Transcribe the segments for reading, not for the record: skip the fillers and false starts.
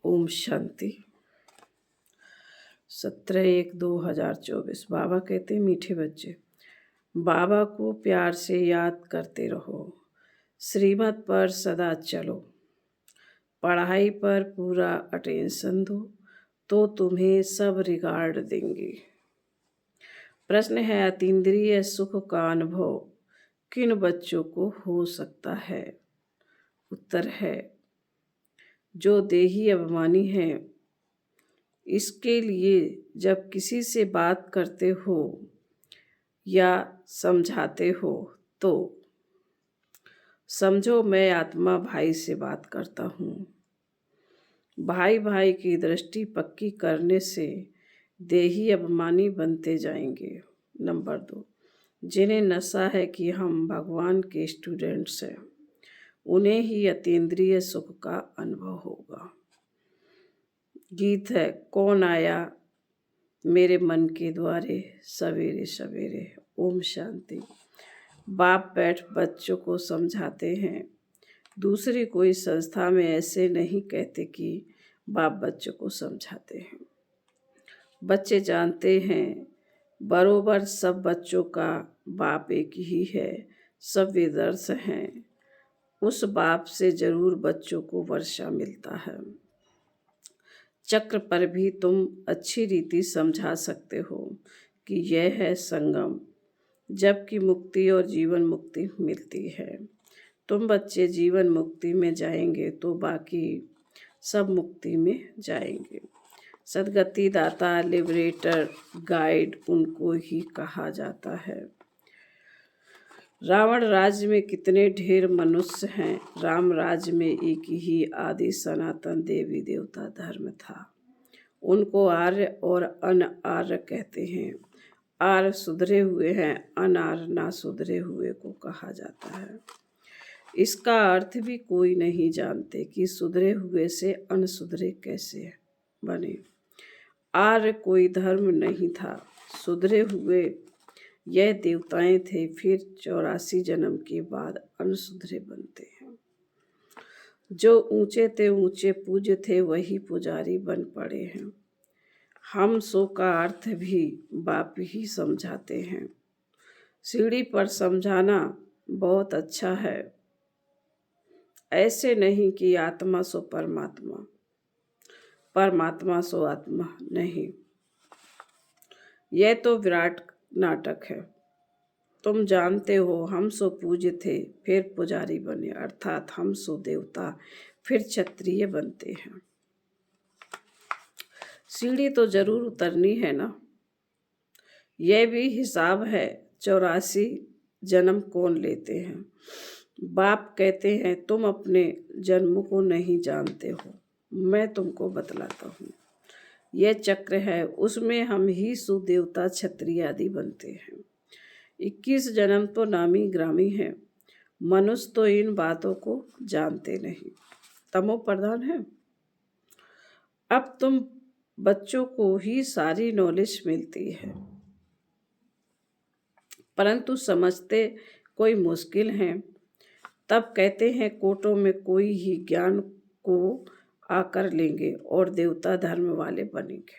ओम शांति। 17/1/2024। बाबा कहते हैं, मीठे बच्चे, बाबा को प्यार से याद करते रहो, श्रीमत पर सदा चलो, पढ़ाई पर पूरा अटेंशन दो तो तुम्हें सब रिगार्ड देंगे। प्रश्न है, अतीन्द्रिय सुख का अनुभव किन बच्चों को हो सकता है? उत्तर है, जो देही अभिमानी हैं। इसके लिए जब किसी से बात करते हो या समझाते हो तो समझो मैं आत्मा भाई से बात करता हूँ। भाई भाई की दृष्टि पक्की करने से देही अभिमानी बनते जाएंगे। नंबर 2, जिन्हें नशा है कि हम भगवान के स्टूडेंट्स हैं, उन्हें ही अतीन्द्रिय सुख का अनुभव होगा। गीत है, कौन आया मेरे मन के द्वारे सवेरे सवेरे। ओम शांति। बाप बैठ बच्चों को समझाते हैं। दूसरी कोई संस्था में ऐसे नहीं कहते कि बाप बच्चों को समझाते हैं। बच्चे जानते हैं बरोबर सब बच्चों का बाप एक ही है, सब विदर्श हैं। उस बाप से जरूर बच्चों को वर्षा मिलता है। चक्र पर भी तुम अच्छी रीति समझा सकते हो कि यह है संगम, जबकि मुक्ति और जीवन मुक्ति मिलती है। तुम बच्चे जीवन मुक्ति में जाएंगे तो बाकी सब मुक्ति में जाएंगे। सद्गति दाता, लिबरेटर, गाइड उनको ही कहा जाता है। रावण राज्य में कितने ढेर मनुष्य हैं, राम राज्य में एक ही आदि सनातन देवी देवता धर्म था। उनको आर्य और अन आर्य कहते हैं। आर्य सुधरे हुए हैं, अनार्य ना सुधरे हुए को कहा जाता है। इसका अर्थ भी कोई नहीं जानते कि सुधरे हुए से अनसुधरे कैसे बने। आर्य कोई धर्म नहीं था, सुधरे हुए यह देवताएं थे, फिर 84 जन्म के बाद अनसुधरे बनते हैं। जो ऊंचे थे ऊंचे पूज्य थे, वही पुजारी बन पड़े हैं। हम सो का अर्थ भी बाप ही समझाते हैं। सीढ़ी पर समझाना बहुत अच्छा है, ऐसे नहीं कि आत्मा सो परमात्मा, परमात्मा सो आत्मा नहीं। यह तो विराट नाटक है। तुम जानते हो हम सो पूज्य थे, फिर पुजारी बने, अर्थात हम सो देवता, फिर क्षत्रिय बनते हैं। सीढ़ी तो जरूर उतरनी है ना। यह भी हिसाब है, 84 जन्म कौन लेते हैं। बाप कहते हैं, तुम अपने जन्म को नहीं जानते हो, मैं तुमको बतलाता हूँ। यह चक्र है, उसमें हम ही सुदेवता क्षत्रिय आदि बनते हैं। 21 जन्म तो नामी ग्रामी है। मनुष्य तो इन बातों को जानते नहीं, तमो प्रधान है। अब तुम बच्चों को ही सारी नॉलेज मिलती है, परंतु समझते कोई मुश्किल हैं। तब कहते हैं कोटों में कोई ही ज्ञान को आकर लेंगे और देवता धर्म वाले बनेंगे।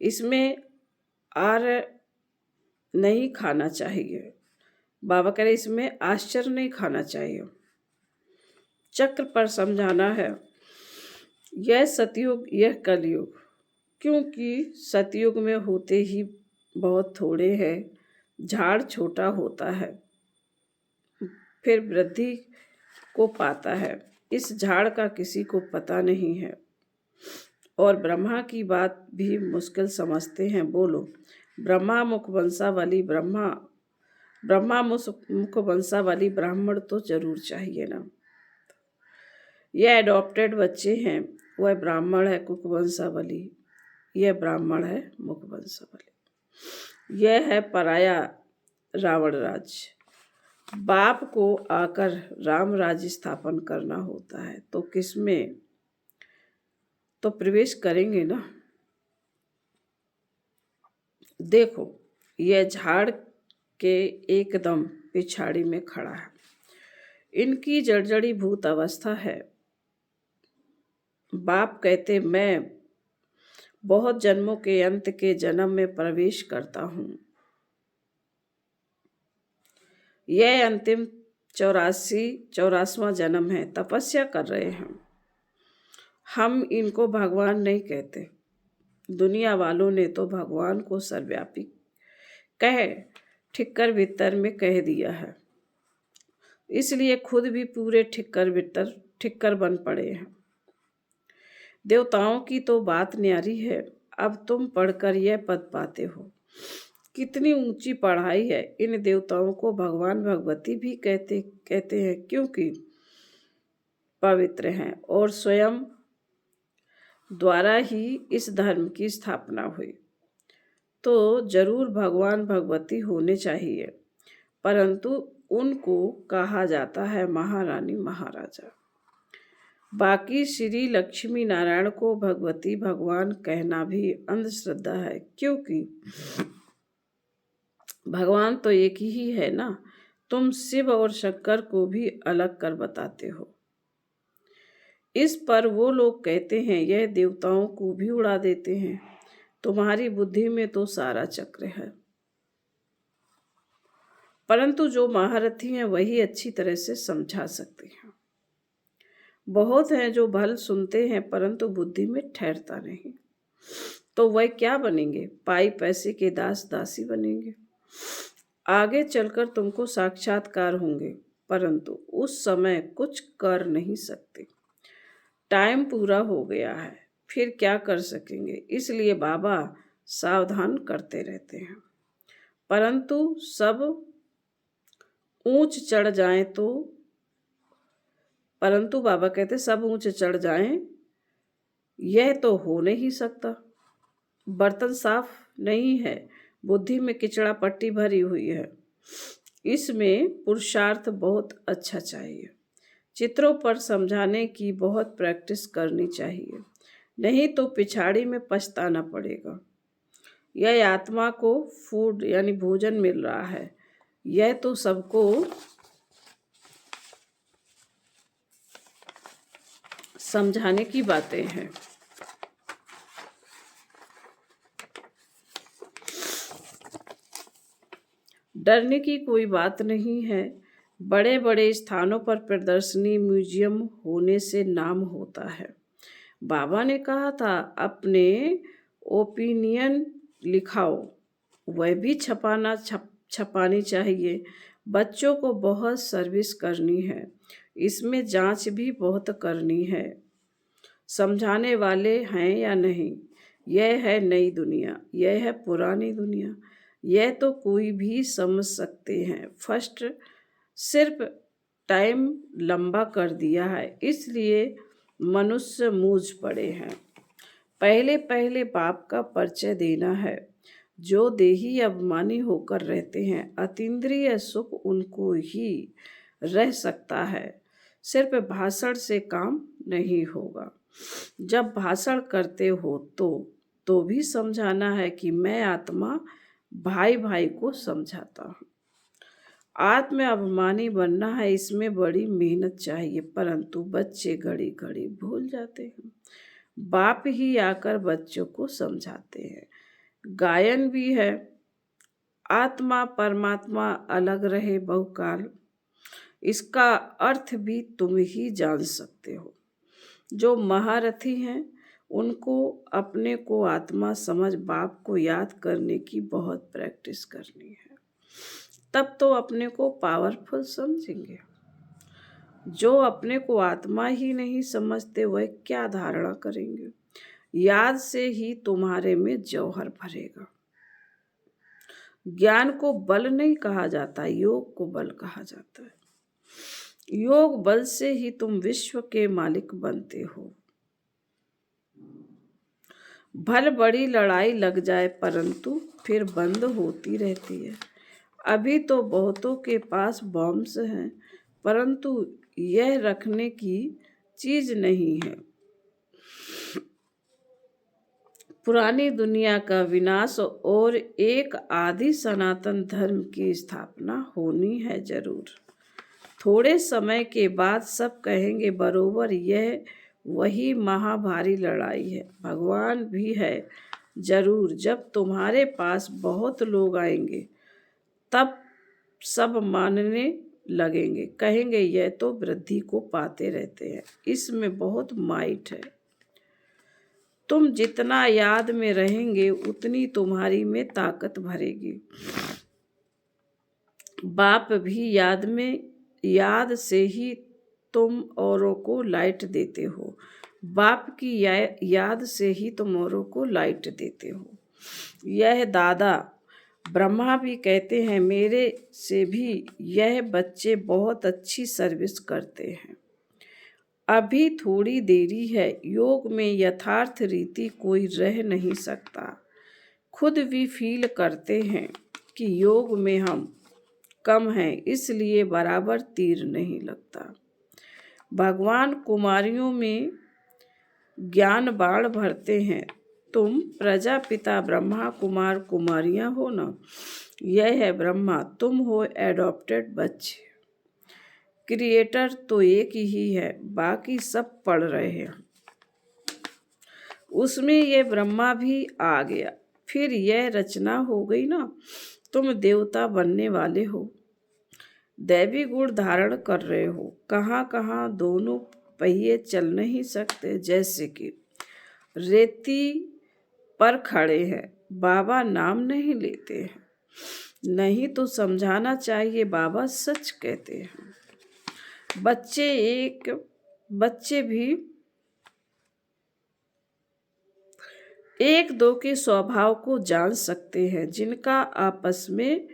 इसमें आर नहीं खाना चाहिए। बाबा कह रहे इसमें आश्चर्य नहीं खाना चाहिए। चक्र पर समझाना है, यह सतयुग, यह कलयुग। क्योंकि सतयुग में होते ही बहुत थोड़े हैं, झाड़ छोटा होता है, फिर वृद्धि को पाता है। इस झाड़ का किसी को पता नहीं है और ब्रह्मा की बात भी मुश्किल समझते हैं। बोलो, ब्रह्मा मुख वंशावली ब्राह्मण तो जरूर चाहिए ना। यह एडॉप्टेड बच्चे हैं, वह ब्राह्मण है कुक वंशावली, यह ब्राह्मण है मुख वंशावली। यह है पराया रावण राज्य। बाप को आकर राम राज्य स्थापन करना होता है तो किसमें तो प्रवेश करेंगे ना। देखो, यह झाड़ के एकदम पिछाड़ी में खड़ा है। इनकी जर्जरी भूत अवस्था है। बाप कहते, मैं बहुत जन्मों के अंत के जन्म में प्रवेश करता हूँ। यह अंतिम 84वां जन्म है। तपस्या कर रहे हैं हम। इनको भगवान नहीं कहते। दुनिया वालों ने तो भगवान को सर्वव्यापी कह ठिक्कर बित्तर में कह दिया है, इसलिए खुद भी पूरे ठिक्कर बन पड़े हैं। देवताओं की तो बात न्यारी है। अब तुम पढ़कर यह पद पाते हो। कितनी ऊंची पढ़ाई है। इन देवताओं को भगवान भगवती भी कहते हैं, क्योंकि पवित्र हैं और स्वयं द्वारा ही इस धर्म की स्थापना हुई। तो जरूर भगवान भगवती होने चाहिए, परंतु उनको कहा जाता है महारानी महाराजा। बाकी श्री लक्ष्मी नारायण को भगवती भगवान कहना भी अंधश्रद्धा है, क्योंकि भगवान तो एक ही है ना। तुम शिव और शंकर को भी अलग कर बताते हो। इस पर वो लोग कहते हैं यह देवताओं को भी उड़ा देते हैं। तुम्हारी बुद्धि में तो सारा चक्र है, परंतु जो महारथी हैं वही अच्छी तरह से समझा सकते हैं। बहुत हैं जो भल सुनते हैं परंतु बुद्धि में ठहरता नहीं, तो वह क्या बनेंगे? पाई पैसे के दास दासी बनेंगे। आगे चलकर तुमको साक्षात्कार होंगे, परंतु उस समय कुछ कर नहीं सकते। टाइम पूरा हो गया है, फिर क्या कर सकेंगे? इसलिए बाबा सावधान करते रहते हैं। परंतु सब ऊंच चढ़ जाएं तो परंतु बाबा कहते सब ऊंच चढ़ जाएं, यह तो हो नहीं सकता। बर्तन साफ नहीं है, बुद्धि में किचड़ा पट्टी भरी हुई है। इसमें पुरुषार्थ बहुत अच्छा चाहिए। चित्रों पर समझाने की बहुत प्रैक्टिस करनी चाहिए, नहीं तो पिछाड़ी में पछताना पड़ेगा। यह आत्मा को फूड यानी भोजन मिल रहा है, यह तो सबको समझाने की बातें हैं। डरने की कोई बात नहीं है। बड़े बड़े स्थानों पर प्रदर्शनी म्यूजियम होने से नाम होता है। बाबा ने कहा था अपने ओपिनियन लिखाओ, वह भी छपानी चाहिए। बच्चों को बहुत सर्विस करनी है, इसमें जांच भी बहुत करनी है। समझाने वाले हैं या नहीं? यह है नई दुनिया, यह है पुरानी दुनिया, यह तो कोई भी समझ सकते हैं। फर्स्ट सिर्फ टाइम लंबा कर दिया है, इसलिए मनुष्य मूझ पड़े हैं। पहले पहले बाप का परिचय देना है। जो देही अभिमानी होकर रहते हैं, अतीन्द्रिय सुख उनको ही रह सकता है। सिर्फ भाषण से काम नहीं होगा। जब भाषण करते हो तो भी समझाना है कि मैं आत्मा भाई भाई को समझाता हूँ। आत्म अभिमानी बनना है, इसमें बड़ी मेहनत चाहिए, परंतु बच्चे घड़ी घड़ी भूल जाते हैं। बाप ही आकर बच्चों को समझाते हैं। गायन भी है, आत्मा परमात्मा अलग रहे बहुकाल। इसका अर्थ भी तुम ही जान सकते हो। जो महारथी हैं उनको अपने को आत्मा समझ बाप को याद करने की बहुत प्रैक्टिस करनी है, तब तो अपने को पावरफुल समझेंगे। जो अपने को आत्मा ही नहीं समझते वह क्या धारणा करेंगे? याद से ही तुम्हारे में जौहर भरेगा। ज्ञान को बल नहीं कहा जाता, योग को बल कहा जाता है। योग बल से ही तुम विश्व के मालिक बनते हो। भल बड़ी लड़ाई लग जाए परंतु फिर बंद होती रहती है। अभी तो बहुतों के पास बॉम्ब्स हैं, परंतु यह रखने की चीज नहीं है। पुरानी दुनिया का विनाश और एक आदि सनातन धर्म की स्थापना होनी है जरूर। थोड़े समय के बाद सब कहेंगे बरोबर यह वही महाभारी लड़ाई है। भगवान भी है जरूर। जब तुम्हारे पास बहुत लोग आएंगे तब सब मानने लगेंगे, कहेंगे यह तो वृद्धि को पाते रहते हैं, इसमें बहुत माइट है। तुम जितना याद में रहेंगे उतनी तुम्हारी में ताकत भरेगी। बाप भी याद से ही तुम औरों को लाइट देते हो। बाप की याद से ही तुम औरों को लाइट देते हो। यह दादा ब्रह्मा भी कहते हैं, मेरे से भी यह बच्चे बहुत अच्छी सर्विस करते हैं। अभी थोड़ी देरी है। योग में यथार्थ रीति कोई रह नहीं सकता। खुद भी फील करते हैं कि योग में हम कम हैं, इसलिए बराबर तीर नहीं लगता। भगवान कुमारियों में ज्ञान बाण भरते हैं। तुम प्रजापिता ब्रह्मा, कुमार कुमारियां हो ना। यह है ब्रह्मा, तुम हो एडॉप्टेड बच्चे। क्रिएटर तो एक ही है, बाकी सब पढ़ रहे हैं। उसमें ये ब्रह्मा भी आ गया, फिर यह रचना हो गई ना। तुम देवता बनने वाले हो, दैवी गुण धारण कर रहे हो। कहाँ कहाँ दोनों पहिए चल नहीं सकते, जैसे कि रेती पर खड़े हैं, बाबा नाम नहीं लेते हैं। नहीं तो समझाना चाहिए, बाबा सच कहते हैं। बच्चे भी एक दो के स्वभाव को जान सकते हैं, जिनका आपस में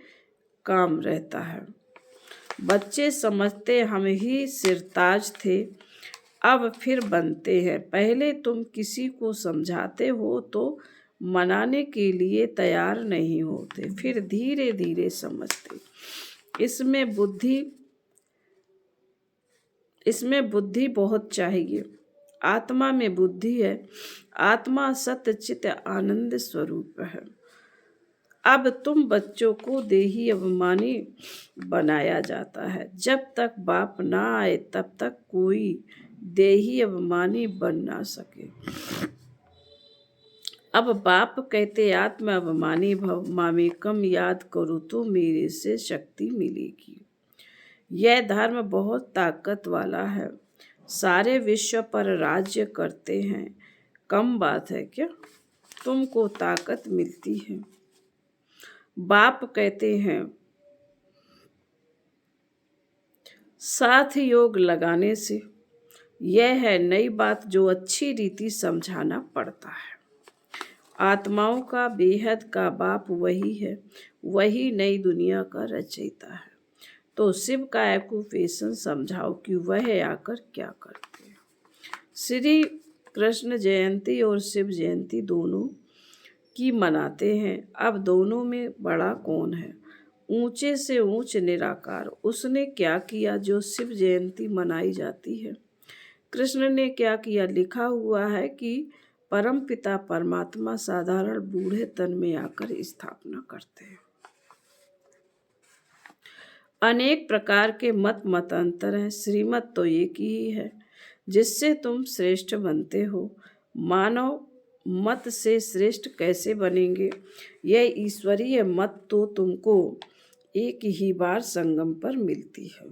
काम रहता है। बच्चे समझते हम ही सिरताज थे, अब फिर बनते हैं। पहले तुम किसी को समझाते हो तो मनाने के लिए तैयार नहीं होते, फिर धीरे धीरे समझते। इसमें बुद्धि बहुत चाहिए। आत्मा में बुद्धि है। आत्मा सत्य चित आनंद स्वरूप है। अब तुम बच्चों को देही अभिमानी बनाया जाता है। जब तक बाप ना आए तब तक कोई देही अभिमानी बन ना सके। अब बाप कहते, आत्मा अभिमानी भव, मामेकम याद करो तो मेरे से शक्ति मिलेगी। यह धर्म बहुत ताकत वाला है। सारे विश्व पर राज्य करते हैं। कम बात है क्या? तुमको ताकत मिलती है। बाप कहते हैं, साथ योग लगाने से। यह है नई बात जो अच्छी रीति समझाना पड़ता है। आत्माओं का बेहद का बाप वही है, वही नई दुनिया का रचयिता है। तो शिव का एक्यूपेशन समझाओ कि वह आकर क्या करते हैं। श्री कृष्ण जयंती और शिव जयंती दोनों की मनाते हैं। अब दोनों में बड़ा कौन है? ऊंचे से ऊंच निराकार। उसने क्या किया जो शिव जयंती मनाई जाती है? कृष्ण ने क्या किया? लिखा हुआ है कि परम पिता परमात्मा साधारण बूढ़े तन में आकर स्थापना करते हैं। अनेक प्रकार के मतांतर हैं, श्रीमत तो एक ही है जिससे तुम श्रेष्ठ बनते हो। मानव मत से श्रेष्ठ कैसे बनेंगे? यह ईश्वरीय मत तो तुमको एक ही बार संगम पर मिलती है।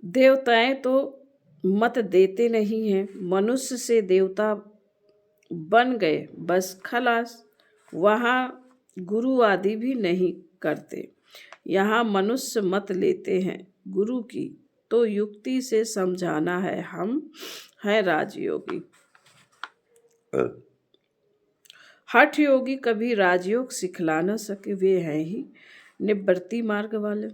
देवताएं तो मत देते नहीं हैं। मनुष्य से देवता बन गए बस खलास। वहाँ गुरु आदि भी नहीं करते। यहाँ मनुष्य मत लेते हैं गुरु की, तो युक्ति से समझाना है। हम हैं राजयोगी। हठ योगी कभी राजयोग सिखला न सके, वे हैं ही निवृत्ति मार्ग वाले।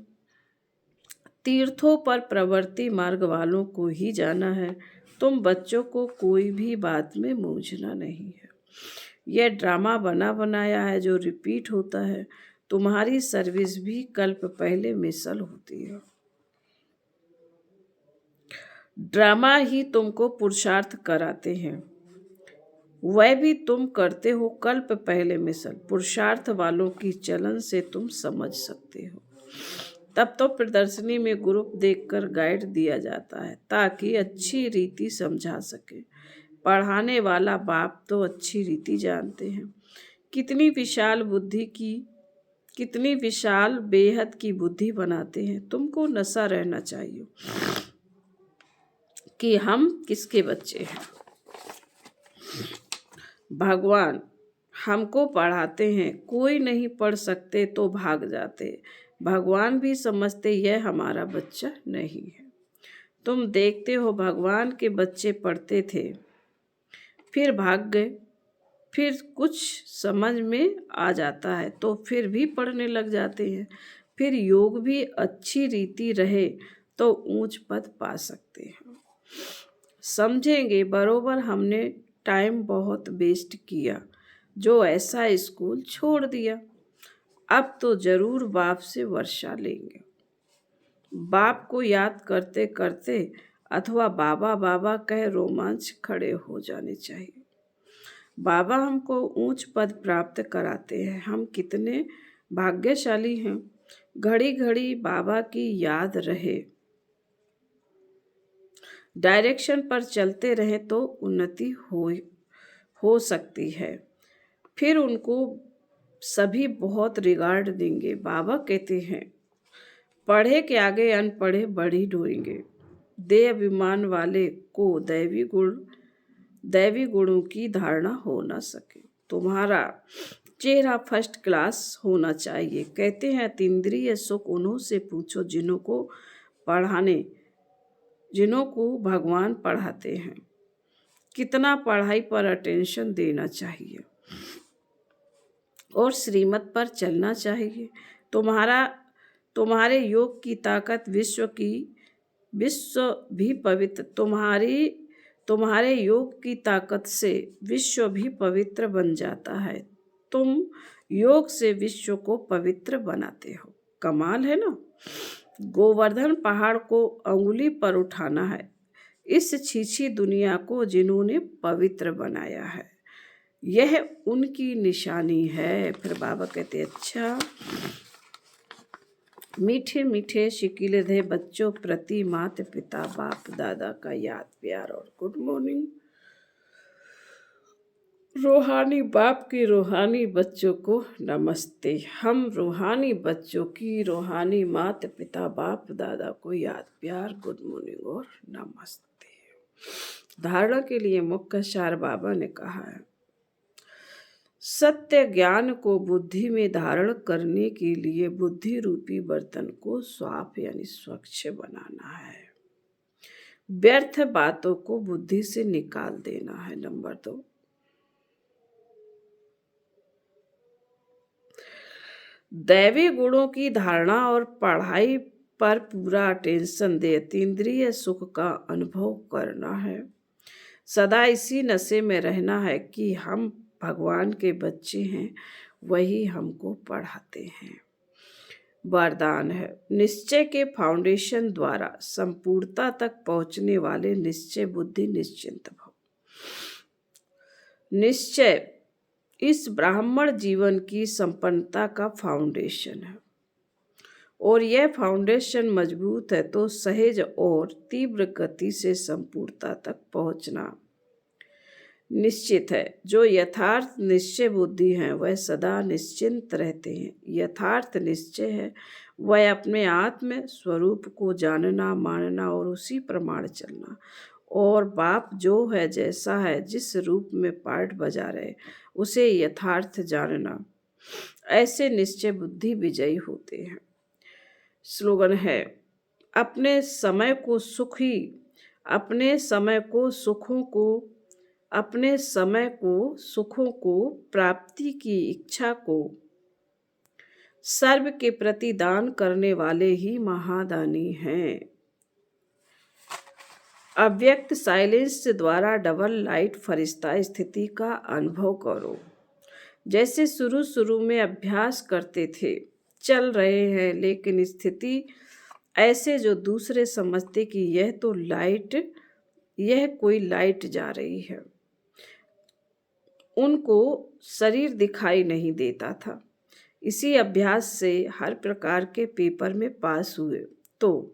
तीर्थों पर प्रवृत्ति मार्ग वालों को ही जाना है। तुम बच्चों को कोई भी बात में मूंझना नहीं है। यह ड्रामा बना बनाया है जो रिपीट होता है। तुम्हारी सर्विस भी कल्प पहले मिसल होती है। ड्रामा ही तुमको पुरुषार्थ कराते हैं, वह भी तुम करते हो कल्प पहले मिसल। पुरुषार्थ वालों की चलन से तुम समझ सकते हो। तब तो प्रदर्शनी में ग्रुप देखकर गाइड दिया जाता है ताकि अच्छी रीति समझा सके। पढ़ाने वाला बाप तो अच्छी रीति जानते हैं। कितनी विशाल बेहद की बुद्धि बनाते हैं। तुमको नशा रहना चाहिए कि हम किसके बच्चे हैं। भगवान हमको पढ़ाते हैं, कोई नहीं पढ़ सकते तो भाग जाते। भगवान भी समझते यह हमारा बच्चा नहीं है। तुम देखते हो भगवान के बच्चे पढ़ते थे, फिर भाग गए, फिर कुछ समझ में आ जाता है तो फिर भी पढ़ने लग जाते हैं। फिर योग भी अच्छी रीति रहे तो ऊंच पद पा सकते हैं। समझेंगे बरोबर हमने टाइम बहुत वेस्ट किया जो ऐसा स्कूल छोड़ दिया। अब तो जरूर बाप से वर्षा लेंगे। बाप को याद करते करते अथवा बाबा बाबा कह रोमांच खड़े हो जाने चाहिए। बाबा हमको ऊंच पद प्राप्त कराते हैं। हम कितने भाग्यशाली हैं। घड़ी घड़ी बाबा की याद रहे, डायरेक्शन पर चलते रहें तो उन्नति हो सकती है। फिर उनको सभी बहुत रिगार्ड देंगे। बाबा कहते हैं पढ़े के आगे अनपढ़े बढ़ी ढोएंगे। देह अभिमान वाले को दैवी गुणों की धारणा हो न सके। तुम्हारा चेहरा फर्स्ट क्लास होना चाहिए। कहते हैं अतीन्द्रिय सुख उन्हों से पूछो जिन्हों को भगवान पढ़ाते हैं। कितना पढ़ाई पर अटेंशन देना चाहिए और श्रीमत पर चलना चाहिए। तुम्हारे योग की ताकत तुम्हारे योग की ताकत से विश्व भी पवित्र बन जाता है। तुम योग से विश्व को पवित्र बनाते हो। कमाल है ना। गोवर्धन पहाड़ को अंगुली पर उठाना है इस छीछी दुनिया को जिन्होंने पवित्र बनाया है। यह उनकी निशानी है। फिर बाबा कहते अच्छा, मीठे मीठे शिकिलधे बच्चों प्रति माता पिता बाप दादा का याद प्यार और गुड मॉर्निंग। रूहानी बाप के रूहानी बच्चों को नमस्ते। हम रूहानी बच्चों की रूहानी माता पिता बाप दादा को याद प्यार गुड मॉर्निंग और नमस्ते। धारणा के लिए मुख्य सार बाबा ने कहा है सत्य ज्ञान को बुद्धि में धारण करने के लिए बुद्धि रूपी बर्तन को साफ यानी स्वच्छ बनाना है। व्यर्थ बातों को बुद्धि से निकाल देना है। नंबर 2, दैवी गुणों की धारणा और पढ़ाई पर पूरा अटेंशन दे अतीन्द्रिय सुख का अनुभव करना है। सदा इसी नशे में रहना है कि हम भगवान के बच्चे हैं, वही हमको पढ़ाते हैं। वरदान है निश्चय के फाउंडेशन द्वारा संपूर्णता तक पहुंचने वाले निश्चय बुद्धि निश्चिंत भव। निश्चय इस ब्राह्मण जीवन की संपन्नता का फाउंडेशन है और यह फाउंडेशन मजबूत है तो सहज और तीव्र गति से संपूर्णता तक पहुंचना निश्चित है। जो यथार्थ निश्चय बुद्धि हैं वह सदा निश्चिंत रहते हैं। यथार्थ निश्चय है वह अपने आत्म स्वरूप को जानना मानना और उसी प्रमाण चलना और बाप जो है जैसा है जिस रूप में पार्ट बजा रहे उसे यथार्थ जानना। ऐसे निश्चय बुद्धि विजयी होते हैं। स्लोगन है अपने समय को सुखों को प्राप्ति की इच्छा को सर्व के प्रति दान करने वाले ही महादानी हैं। अव्यक्त साइलेंस द्वारा डबल लाइट फरिश्ता स्थिति का अनुभव करो। जैसे शुरू में अभ्यास करते थे, चल रहे हैं, लेकिन स्थिति ऐसे जो दूसरे समझते कि यह कोई लाइट जा रही है। उनको शरीर दिखाई नहीं देता था, इसी अभ्यास से हर प्रकार के पेपर में पास हुए। तो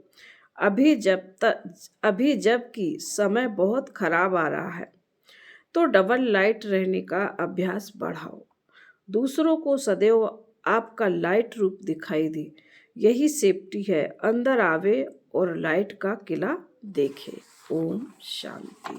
अभी जबकि समय बहुत खराब आ रहा है, तो डबल लाइट रहने का अभ्यास बढ़ाओ। दूसरों को सदैव आपका लाइट रूप दिखाई दे। यही सेफ्टी है। अंदर आवे और लाइट का किला देखे। ओम शांति।